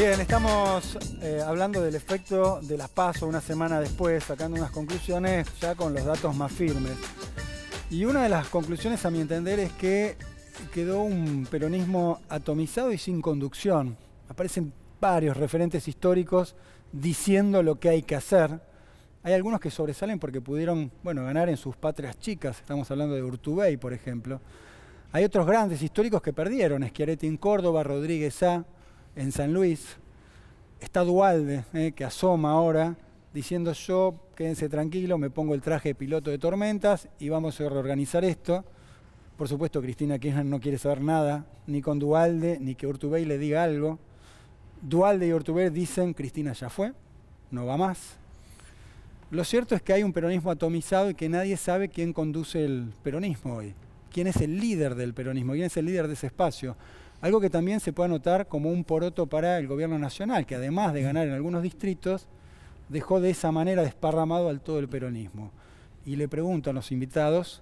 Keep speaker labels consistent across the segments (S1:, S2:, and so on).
S1: Bien, estamos hablando del efecto de las PASO una semana después, sacando unas conclusiones ya con los datos más firmes. Y una de las conclusiones, a mi entender, es que quedó un peronismo atomizado y sin conducción. Aparecen varios referentes históricos diciendo lo que hay que hacer. Hay algunos que sobresalen porque pudieron, ganar en sus patrias chicas. Estamos hablando de Urtubey, por ejemplo. Hay otros grandes históricos que perdieron. Schiaretti en Córdoba, Rodríguez A. en San Luis. Está Duhalde, que asoma ahora, diciendo yo, quédense tranquilos, me pongo el traje de piloto de tormentas y vamos a reorganizar esto. Por supuesto, Cristina Kirchner no quiere saber nada, ni con Duhalde, ni que Urtubey le diga algo. Duhalde y Urtubey dicen, Cristina ya fue, no va más. Lo cierto es que hay un peronismo atomizado y que nadie sabe quién conduce el peronismo hoy. ¿Quién es el líder del peronismo? ¿Quién es el líder de ese espacio? Algo que también se puede anotar como un poroto para el gobierno nacional, que además de ganar en algunos distritos, dejó de esa manera desparramado al todo el peronismo. Y le pregunto a los invitados,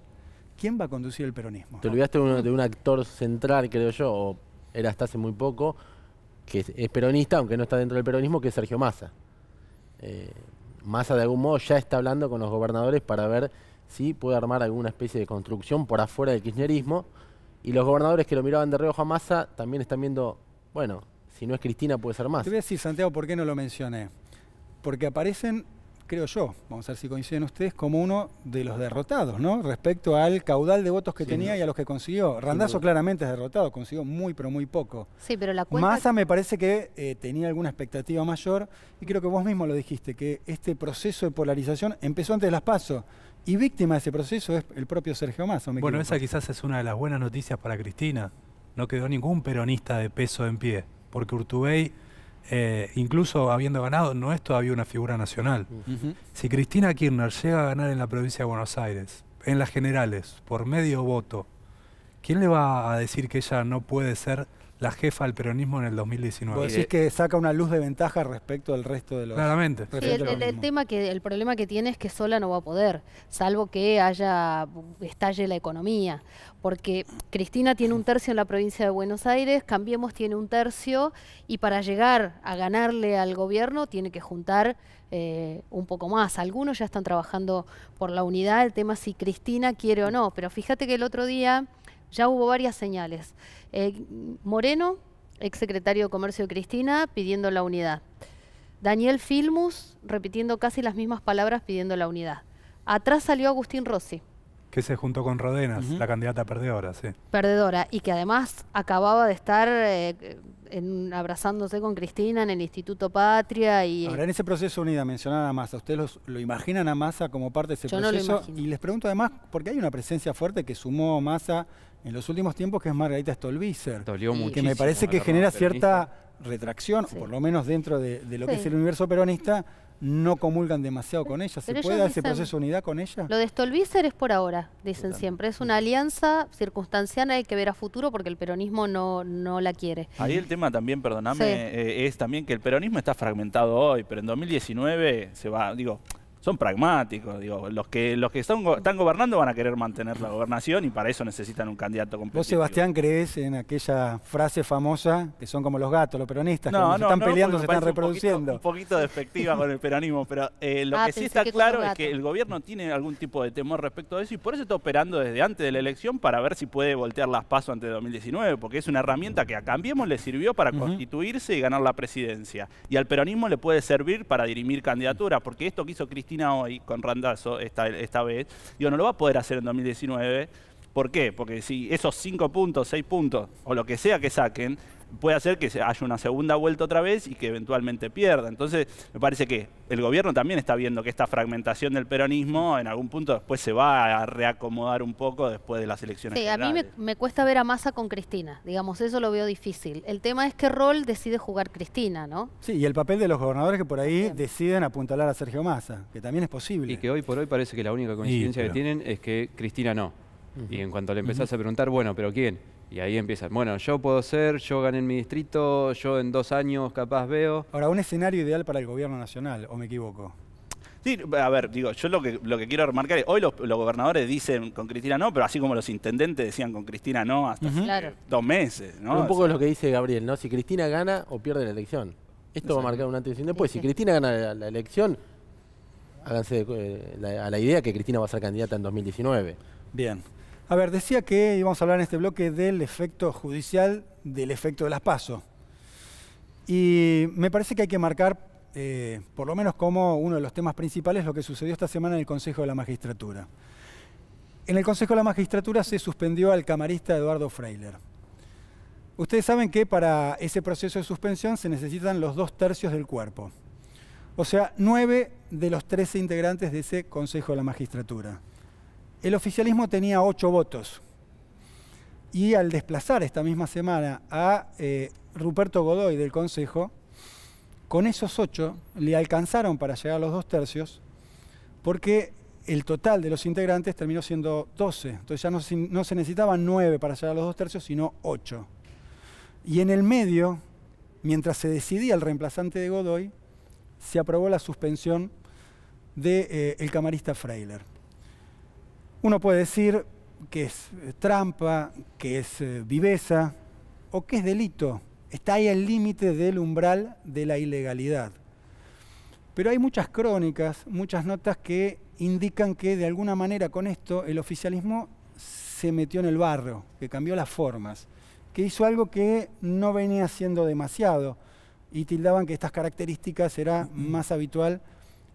S1: ¿quién va a conducir el peronismo?
S2: Te olvidaste de un actor central, creo yo, o era hasta hace muy poco, que es peronista, aunque no está dentro del peronismo, que es Sergio Massa. Massa de algún modo ya está hablando con los gobernadores para ver si puede armar alguna especie de construcción por afuera del kirchnerismo. Y los gobernadores que lo miraban de reojo a Massa también están viendo, bueno, si no es Cristina puede ser Massa.
S1: Te voy a decir, Santiago, ¿por qué no lo mencioné? Porque aparecen, creo yo, vamos a ver si coinciden ustedes, como uno de los derrotados, ¿no? Respecto al caudal de votos que tenía y a los que consiguió. Randazzo claramente es derrotado, consiguió muy, pero muy poco.
S3: Sí, pero la cuenta...
S1: Massa me parece que tenía alguna expectativa mayor y creo que vos mismo lo dijiste, que este proceso de polarización empezó antes de las PASO. Y víctima de ese proceso es el propio Sergio Massa.
S4: Bueno, esa quizás es una de las buenas noticias para Cristina. No quedó ningún peronista de peso en pie, porque Urtubey, incluso habiendo ganado, no es todavía una figura nacional. Si Cristina Kirchner llega a ganar en la provincia de Buenos Aires, en las generales, por medio voto, ¿quién le va a decir que ella no puede ser la jefa del peronismo en el 2019?
S1: Vos decís que saca una luz de ventaja respecto del resto de los...
S4: Claramente.
S3: Sí, el problema que tiene es que sola no va a poder, salvo que estalle la economía. Porque Cristina tiene 1/3 en la provincia de Buenos Aires, Cambiemos tiene 1/3, y para llegar a ganarle al gobierno tiene que juntar un poco más. Algunos ya están trabajando por la unidad, el tema es si Cristina quiere o no. Pero fíjate que el otro día ya hubo varias señales. Moreno, exsecretario de Comercio de Cristina, pidiendo la unidad. Daniel Filmus, repitiendo casi las mismas palabras, pidiendo la unidad. Atrás salió Agustín Rossi.
S4: Que se juntó con Rodenas, la candidata perdedora, sí.
S3: Perdedora, y que además acababa de estar abrazándose con Cristina en el Instituto Patria.
S1: Ahora, en ese proceso unida, mencionaban a Massa. ¿Ustedes lo imaginan a Massa como parte de ese proceso?
S3: No lo imagino.
S1: Y les pregunto además, porque hay una presencia fuerte que sumó Massa en los últimos tiempos, que es Margarita Stolbizer.
S5: Dolió muchísimo.
S1: Que me parece que genera cierta retracción, o por lo menos dentro de lo que es el universo peronista, no comulgan demasiado con ella. ¿Se puede dar ese proceso de unidad con ella?
S3: Lo de Stolbizer es por ahora, dicen siempre. Es una alianza circunstancial, hay que ver a futuro porque el peronismo no la quiere.
S6: Ahí el tema también, perdóname, es también que el peronismo está fragmentado hoy, pero en 2019 se va, son pragmáticos, los que están gobernando van a querer mantener la gobernación y para eso necesitan un candidato competitivo.
S1: ¿Vos, Sebastián, creés en aquella frase famosa que son como los gatos, los peronistas, que cuando se están peleando se están reproduciendo?
S6: Un poquito despectiva con el peronismo, pero lo que sí está claro es que el gobierno tiene algún tipo de temor respecto a eso y por eso está operando desde antes de la elección para ver si puede voltear las PASO antes de 2019, porque es una herramienta que a Cambiemos le sirvió para constituirse y ganar la presidencia. Y al peronismo le puede servir para dirimir candidaturas, porque esto que hizo Cristina hoy con Randazzo esta vez, no lo va a poder hacer en 2019. ¿Por qué? Porque si esos 5 puntos, 6 puntos o lo que sea que saquen, puede hacer que haya una segunda vuelta otra vez y que eventualmente pierda. Entonces, me parece que el gobierno también está viendo que esta fragmentación del peronismo en algún punto después se va a reacomodar un poco después de las elecciones generales.
S3: A mí me cuesta ver a Massa con Cristina, eso lo veo difícil. El tema es qué rol decide jugar Cristina, ¿no?
S1: Sí, y el papel de los gobernadores que por ahí deciden apuntalar a Sergio Massa, que también es posible.
S5: Y que hoy por hoy parece que la única coincidencia que tienen es que Cristina no. Y en cuanto le empezás a preguntar, bueno, ¿pero quién? Y ahí empiezan, bueno, yo puedo ser, yo gané en mi distrito, yo en 2 años capaz veo.
S1: Ahora, un escenario ideal para el gobierno nacional, ¿o me equivoco?
S6: Sí, a ver, yo lo que quiero remarcar es, hoy los gobernadores dicen con Cristina no, pero así como los intendentes decían con Cristina no hasta hace 2 meses, ¿no?
S2: Un poco es lo que dice Gabriel, ¿no? Si Cristina gana o pierde la elección. Esto va a marcar un antes y un después. Si Cristina gana la elección, háganse a la idea que Cristina va a ser candidata en 2019.
S1: Bien. A ver, decía que íbamos a hablar en este bloque del efecto judicial, del efecto de las PASO. Y me parece que hay que marcar, por lo menos como uno de los temas principales, lo que sucedió esta semana en el Consejo de la Magistratura. En el Consejo de la Magistratura se suspendió al camarista Eduardo Freyler. Ustedes saben que para ese proceso de suspensión se necesitan los 2/3 del cuerpo. O sea, 9 de los 13 integrantes de ese Consejo de la Magistratura. El oficialismo tenía 8 votos. Y al desplazar esta misma semana a Ruperto Godoy del Consejo, con esos 8 le alcanzaron para llegar a los 2/3, porque el total de los integrantes terminó siendo 12. Entonces ya no se necesitaban 9 para llegar a los 2/3, sino 8. Y en el medio, mientras se decidía el reemplazante de Godoy, se aprobó la suspensión del camarista Freyler. Uno puede decir que es trampa, que es viveza o que es delito. Está ahí el límite del umbral de la ilegalidad. Pero hay muchas crónicas, muchas notas que indican que de alguna manera con esto el oficialismo se metió en el barro, que cambió las formas, que hizo algo que no venía haciendo demasiado y tildaban que estas características era más habitual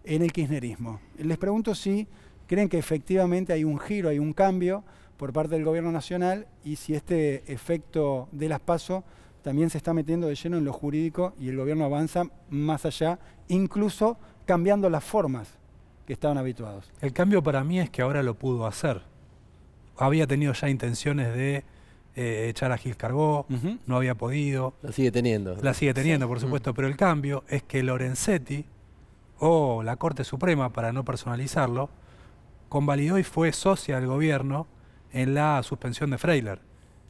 S1: en el kirchnerismo. Les pregunto si creen que efectivamente hay un giro, hay un cambio por parte del gobierno nacional y si este efecto de las PASO también se está metiendo de lleno en lo jurídico y el gobierno avanza más allá, incluso cambiando las formas que estaban habituados.
S4: El cambio para mí es que ahora lo pudo hacer. Había tenido ya intenciones de echar a Gil Cargó, no había podido.
S2: La sigue teniendo.
S4: La sigue teniendo, por supuesto, pero el cambio es que Lorenzetti, o la Corte Suprema, para no personalizarlo, convalidó y fue socia del gobierno en la suspensión de Freyler.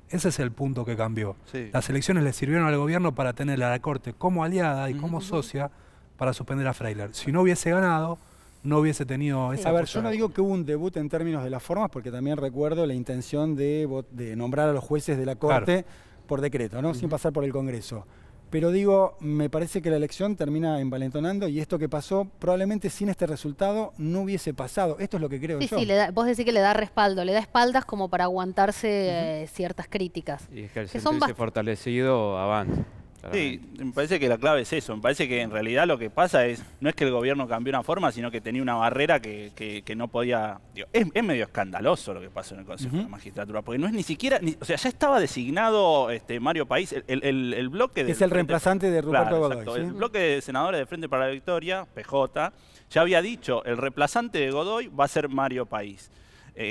S4: Ese es el punto que cambió. Sí. Las elecciones le sirvieron al gobierno para tener a la Corte como aliada y como socia para suspender a Freyler. Si no hubiese ganado, no hubiese tenido esa...
S1: A ver, yo no digo que hubo un debut en términos de las formas, porque también recuerdo la intención de nombrar a los jueces de la Corte por decreto, ¿no? Sin pasar por el Congreso. Pero digo, me parece que la elección termina envalentonando y esto que pasó, probablemente sin este resultado no hubiese pasado. Esto es lo que creo yo.
S3: Sí, vos decís que le da respaldo, le da espaldas como para aguantarse ciertas críticas.
S5: Y es que al sentirse fortalecido avanza.
S6: Sí, me parece que la clave es eso. Me parece que en realidad lo que pasa no es que el gobierno cambió una forma, sino que tenía una barrera que no podía... Digo, es medio escandaloso lo que pasó en el Consejo de la Magistratura, porque no es ni siquiera... o sea, ya estaba designado Mario País, el bloque de...
S1: Es el reemplazante de Ruperto Godoy.
S6: ¿Sí? El bloque de senadores de Frente para la Victoria, PJ, ya había dicho, el reemplazante de Godoy va a ser Mario País.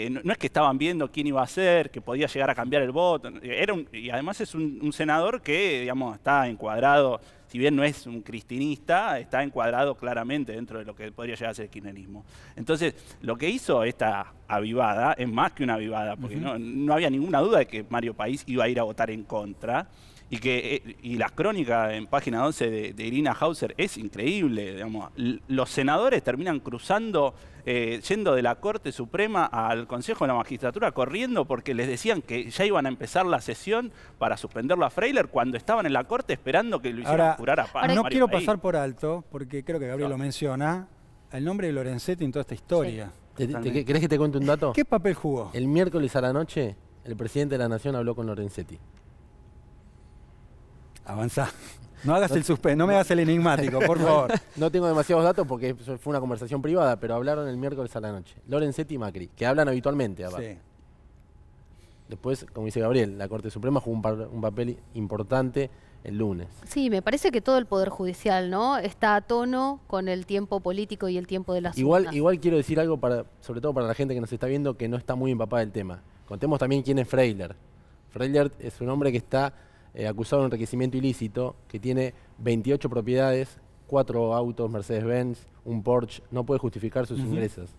S6: No es que estaban viendo quién iba a ser, que podía llegar a cambiar el voto. Y además es un senador que, digamos, está encuadrado, si bien no es un cristinista, está encuadrado claramente dentro de lo que podría llegar a ser el kirchnerismo. Entonces, lo que hizo esta avivada es más que una avivada, porque no había ninguna duda de que Mario País iba a ir a votar en contra. Y la crónica en página 11 de Irina Hauser es increíble, digamos. Los senadores terminan cruzando, yendo de la Corte Suprema al Consejo de la Magistratura, corriendo porque les decían que ya iban a empezar la sesión para suspenderlo a Freyler cuando estaban en la Corte esperando que lo hicieran jurar a paz.
S1: No quiero pasar por alto, porque creo que Gabriel lo menciona, el nombre de Lorenzetti en toda esta historia.
S2: Sí. ¿Querés que te cuente un dato?
S1: ¿Qué papel jugó?
S2: El miércoles a la noche, el presidente de la Nación habló con Lorenzetti.
S1: Avanzá. No hagas el suspenso, no me hagas el enigmático, por favor.
S2: No tengo demasiados datos porque fue una conversación privada, pero hablaron el miércoles a la noche. Lorenzetti y Macri, que hablan habitualmente. Sí. Después, como dice Gabriel, la Corte Suprema jugó un papel importante el lunes.
S3: Sí, me parece que todo el Poder Judicial, ¿no?, está a tono con el tiempo político y el tiempo de las urnas.
S2: Igual quiero decir algo, sobre todo para la gente que nos está viendo, que no está muy empapada del tema. Contemos también quién es Freyler. Freyler es un hombre que está... acusado de enriquecimiento ilícito, que tiene 28 propiedades, 4 autos Mercedes-Benz, un Porsche, no puede justificar sus ingresos,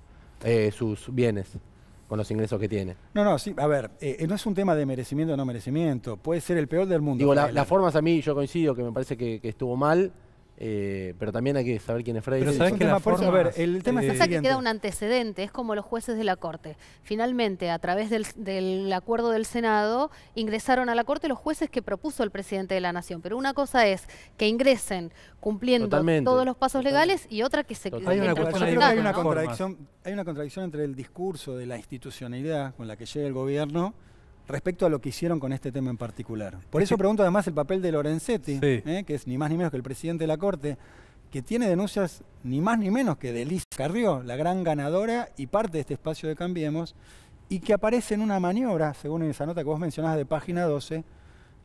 S2: sus bienes, con los ingresos que tiene.
S1: No, sí, a ver, no es un tema de merecimiento o no merecimiento, puede ser el peor del mundo.
S2: Digo, las formas a mí, yo coincido que me parece que estuvo mal, Pero también hay que saber quién es Freire.
S4: Pero sabes que la forma,
S1: a ver, el tema es el
S3: Pasa que
S1: siguiente.
S3: queda un antecedente, es como los jueces de la Corte. Finalmente, a través del acuerdo del Senado, ingresaron a la Corte los jueces que propuso el presidente de la Nación. Pero una cosa es que ingresen cumpliendo todos los pasos legales y otra que se
S4: Hay una
S1: Yo
S4: cuestión
S1: creo que hay una
S3: ¿no?
S1: contradicción entre el discurso de la institucionalidad con la que llega el gobierno respecto a lo que hicieron con este tema en particular. Por eso pregunto además el papel de Lorenzetti, que es ni más ni menos que el presidente de la Corte, que tiene denuncias ni más ni menos que de Liz Carrió, la gran ganadora y parte de este espacio de Cambiemos, y que aparece en una maniobra, según esa nota que vos mencionabas de página 12,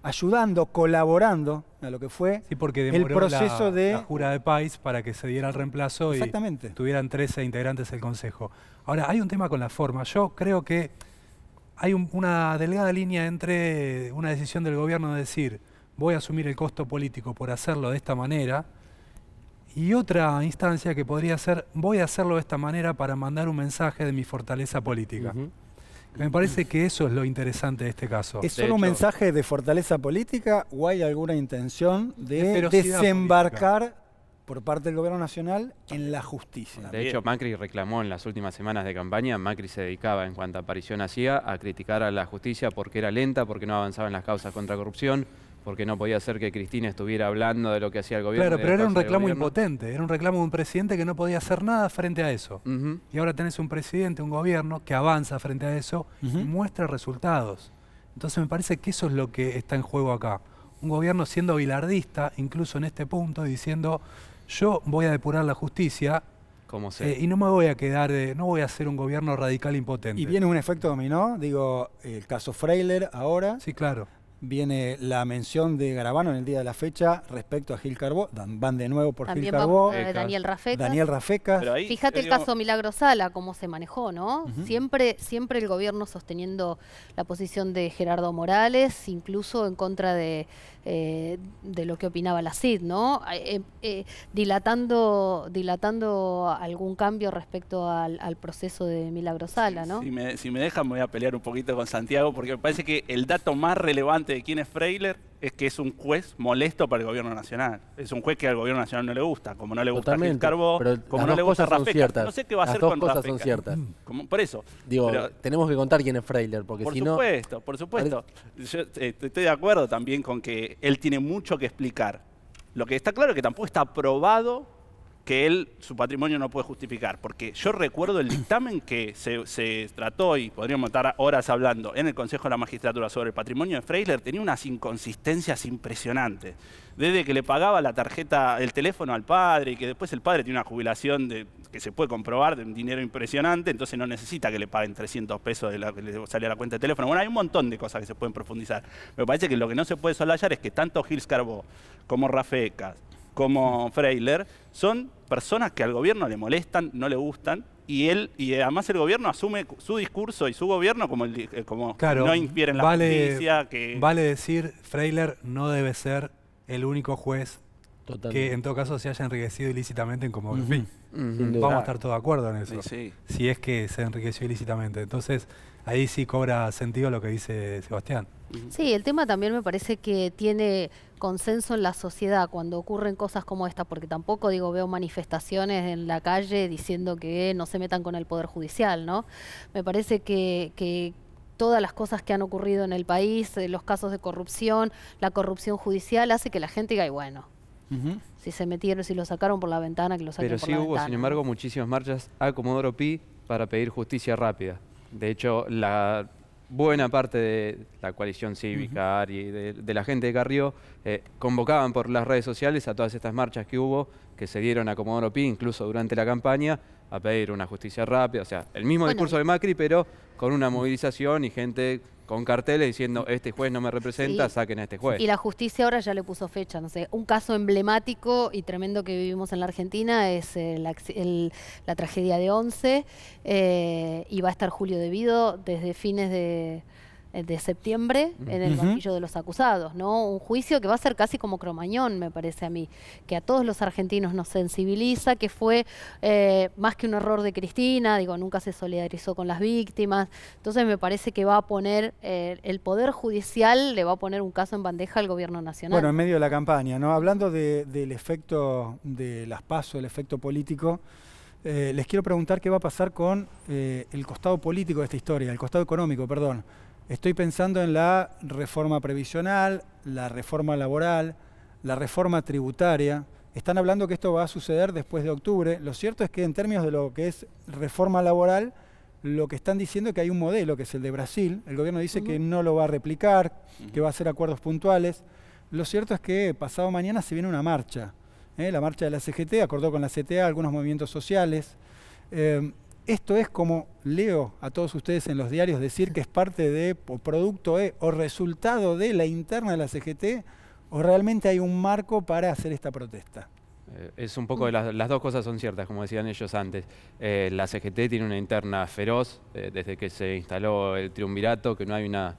S1: ayudando, colaborando a lo que fue
S4: porque
S1: el proceso
S4: la jura de Pais para que se diera el reemplazo y tuvieran 13 integrantes del Consejo. Ahora, hay un tema con la forma. Yo creo que hay una delgada línea entre una decisión del gobierno de decir voy a asumir el costo político por hacerlo de esta manera y otra instancia que podría ser voy a hacerlo de esta manera para mandar un mensaje de mi fortaleza política. Me parece que eso es lo interesante de este caso.
S1: ¿Es solo un mensaje de fortaleza política o hay alguna intención de desembarcar por parte del gobierno nacional en la justicia?
S5: De hecho, Macri reclamó en las últimas semanas de campaña, Macri se dedicaba en cuanta aparición hacía a criticar a la justicia porque era lenta, porque no avanzaba en las causas contra corrupción, porque no podía ser que Cristina estuviera hablando de lo que hacía el gobierno.
S4: Claro, pero era un reclamo impotente, era un reclamo de un presidente que no podía hacer nada frente a eso. Y ahora tenés un presidente, un gobierno que avanza frente a eso y muestra resultados. Entonces me parece que eso es lo que está en juego acá. Un gobierno siendo bilardista, incluso en este punto, diciendo yo voy a depurar la justicia y no me voy a quedar, no voy a ser un gobierno radical impotente.
S1: Y viene un efecto dominó, digo, el caso Freiler ahora.
S4: Sí, claro.
S1: Viene la mención de Garabano en el día de la fecha respecto a Gil Carbó. Van de nuevo por
S3: También
S1: Gil Carbó.
S3: Daniel Rafecas.
S1: Daniel Rafecas.
S3: Fíjate el caso Milagro Sala, cómo se manejó, ¿no? Siempre el gobierno sosteniendo la posición de Gerardo Morales, incluso en contra de lo que opinaba la CID, ¿no? Dilatando algún cambio respecto al proceso de Milagro Sala, ¿no?
S6: Si me dejan, me voy a pelear un poquito con Santiago, porque me parece que el dato más relevante de quién es Freiler es que es un juez molesto para el gobierno nacional. Es un juez que al gobierno nacional no le gusta, como no le gusta Gil Carbó, como no le gusta Rafecas. No sé qué va a hacer con Rafecas.
S2: Las dos cosas son ciertas.
S6: Por eso.
S2: Digo, tenemos que contar quién es Freiler, porque si no...
S6: Por supuesto. Yo estoy de acuerdo también con que él tiene mucho que explicar. Lo que está claro es que tampoco está probado que su patrimonio no puede justificar, porque yo recuerdo el dictamen que se trató, y podríamos estar horas hablando, en el Consejo de la Magistratura sobre el patrimonio de Freiler, tenía unas inconsistencias impresionantes. Desde que le pagaba la tarjeta, el teléfono al padre, y que después el padre tiene una jubilación que se puede comprobar de un dinero impresionante, entonces no necesita que le paguen 300 pesos de la que le sale a la cuenta de teléfono. Bueno, hay un montón de cosas que se pueden profundizar. Me parece que lo que no se puede soslayar es que tanto Gil Carbó como Rafecas, como Freiler, son personas que al gobierno le molestan, no le gustan, y además el gobierno asume su discurso y su gobierno como
S4: claro,
S6: no infieren la justicia.
S4: Vale decir, Freiler no debe ser el único juez que en todo caso se haya enriquecido ilícitamente en Comodoro Pi. Vamos a estar todos de acuerdo en eso. Si es que se enriqueció ilícitamente. Entonces, ahí sí cobra sentido lo que dice Sebastián.
S3: Sí, el tema también me parece que tiene consenso en la sociedad cuando ocurren cosas como esta, porque tampoco veo manifestaciones en la calle diciendo que no se metan con el Poder Judicial, ¿no? Me parece que todas las cosas que han ocurrido en el país, los casos de corrupción, la corrupción judicial, hace que la gente diga, bueno, si se metieron, si lo sacaron por la ventana, que lo saquen por la ventana.
S5: Pero sí hubo, sin embargo, muchísimas marchas a Comodoro Pi para pedir justicia rápida. De hecho, la buena parte de la coalición cívica y de la gente de Carrió convocaban por las redes sociales a todas estas marchas que hubo, que se dieron a Comodoro Pi, incluso durante la campaña, a pedir una justicia rápida. O sea, el mismo discurso de Macri, pero con una movilización y gente con carteles diciendo este juez no me representa, saquen a este juez.
S3: Y la justicia ahora ya le puso fecha, no sé. Un caso emblemático y tremendo que vivimos en la Argentina es la tragedia de Once, y va a estar Julio De Vido desde fines de septiembre en el banquillo de los acusados, ¿no? Un juicio que va a ser casi como Cromañón, me parece a mí, que a todos los argentinos nos sensibiliza, que fue más que un error de Cristina, digo, nunca se solidarizó con las víctimas, entonces me parece que va a poner, el Poder Judicial le va a poner un caso en bandeja al Gobierno Nacional.
S1: Bueno, en medio de la campaña, ¿no? Hablando del efecto de las PASO, el efecto político, les quiero preguntar qué va a pasar con el costado político de esta historia, el costado económico, perdón. Estoy pensando en la reforma previsional, la reforma laboral, la reforma tributaria. Están hablando que esto va a suceder después de octubre. Lo cierto es que en términos de lo que es reforma laboral, lo que están diciendo es que hay un modelo, que es el de Brasil. El gobierno dice que no lo va a replicar, que va a hacer acuerdos puntuales. Lo cierto es que pasado mañana se viene una marcha. La marcha de la CGT, acordó con la CTA, algunos movimientos sociales. Esto es como leo a todos ustedes en los diarios decir que es parte de, o producto o resultado de la interna de la CGT, o realmente hay un marco para hacer esta protesta.
S5: Es un poco de las dos cosas son ciertas, como decían ellos antes. La CGT tiene una interna feroz desde que se instaló el triunvirato, que no hay una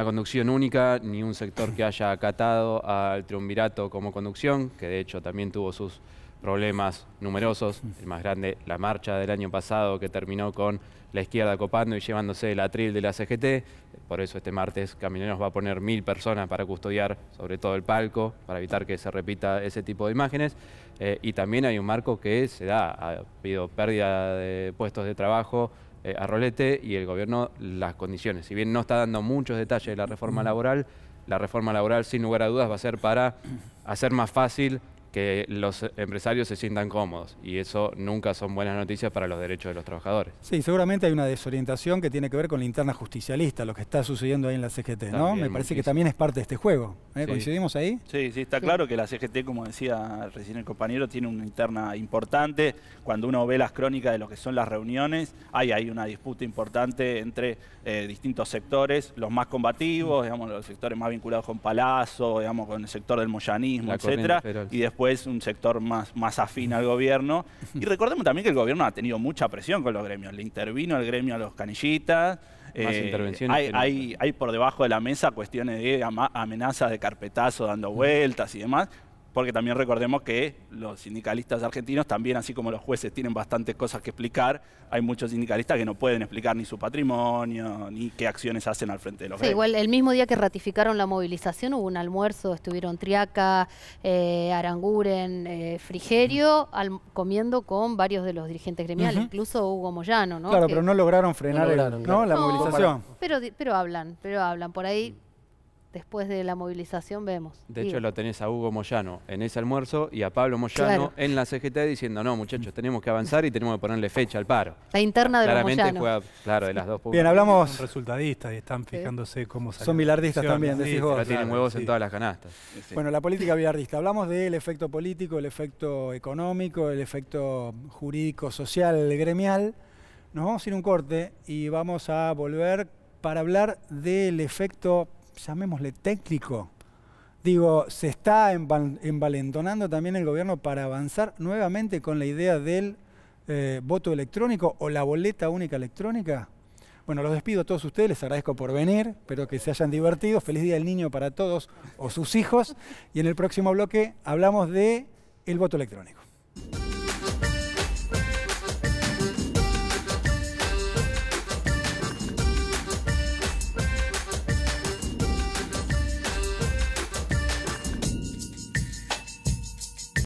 S5: conducción única, ni un sector que haya acatado al triunvirato como conducción, que de hecho también tuvo sus problemas numerosos, el más grande, la marcha del año pasado que terminó con la izquierda copando y llevándose el atril de la CGT, por eso este martes Camioneros va a poner 1000 personas para custodiar sobre todo el palco, para evitar que se repita ese tipo de imágenes, y también hay un marco que se da, ha habido pérdida de puestos de trabajo a rolete y el gobierno las condiciones, si bien no está dando muchos detalles de la reforma laboral sin lugar a dudas va a ser para hacer más fácil que los empresarios se sientan cómodos y eso nunca son buenas noticias para los derechos de los trabajadores.
S1: Sí, seguramente hay una desorientación que tiene que ver con la interna justicialista, lo que está sucediendo ahí en la CGT, ¿no?
S5: También,
S1: Me parece que también es parte de este juego.
S5: Sí.
S1: ¿Coincidimos ahí?
S6: Sí, está claro que la CGT, como decía recién el compañero, tiene una interna importante. Cuando uno ve las crónicas de lo que son las reuniones, hay una disputa importante entre distintos sectores, los más combativos, digamos, los sectores más vinculados con Palazzo, digamos, con el sector del moyanismo, etcétera, y después un sector más afín al gobierno. Y recordemos también que el gobierno ha tenido mucha presión con los gremios. Le intervino el gremio a los canillitas. Hay por debajo de la mesa cuestiones de amenazas de carpetazo dando vueltas y demás. Porque también recordemos que los sindicalistas argentinos también, así como los jueces tienen bastantes cosas que explicar, hay muchos sindicalistas que no pueden explicar ni su patrimonio, ni qué acciones hacen al frente de los gremios.
S3: Igual el mismo día que ratificaron la movilización hubo un almuerzo, estuvieron Triaca, Aranguren, Frigerio, comiendo con varios de los dirigentes gremiales, incluso Hugo Moyano, ¿no?
S1: Claro, pero no lograron frenar la movilización.
S3: Pero hablan por ahí. Después de la movilización vemos.
S5: De hecho lo tenés a Hugo Moyano en ese almuerzo y a Pablo Moyano en la CGT diciendo no muchachos, tenemos que avanzar y tenemos que ponerle fecha al paro.
S3: La interna de los
S5: Claramente
S3: Moyano.
S5: juega, claro, de las dos puntas.
S1: Bien, hablamos...
S4: Son resultadistas y están fijándose cómo salen.
S1: Son bilardistas también, decís vos.
S5: Pero tienen huevos en todas las canastas.
S1: Bueno, la política bilardista. Hablamos del efecto político, el efecto económico, el efecto jurídico, social, gremial. Nos vamos a ir a un corte y vamos a volver para hablar del efecto, llamémosle técnico. Digo, se está envalentonando también el gobierno para avanzar nuevamente con la idea del voto electrónico o la boleta única electrónica. Bueno, los despido a todos ustedes, les agradezco por venir, espero que se hayan divertido. Feliz Día del Niño para todos o sus hijos. Y en el próximo bloque hablamos de el voto electrónico.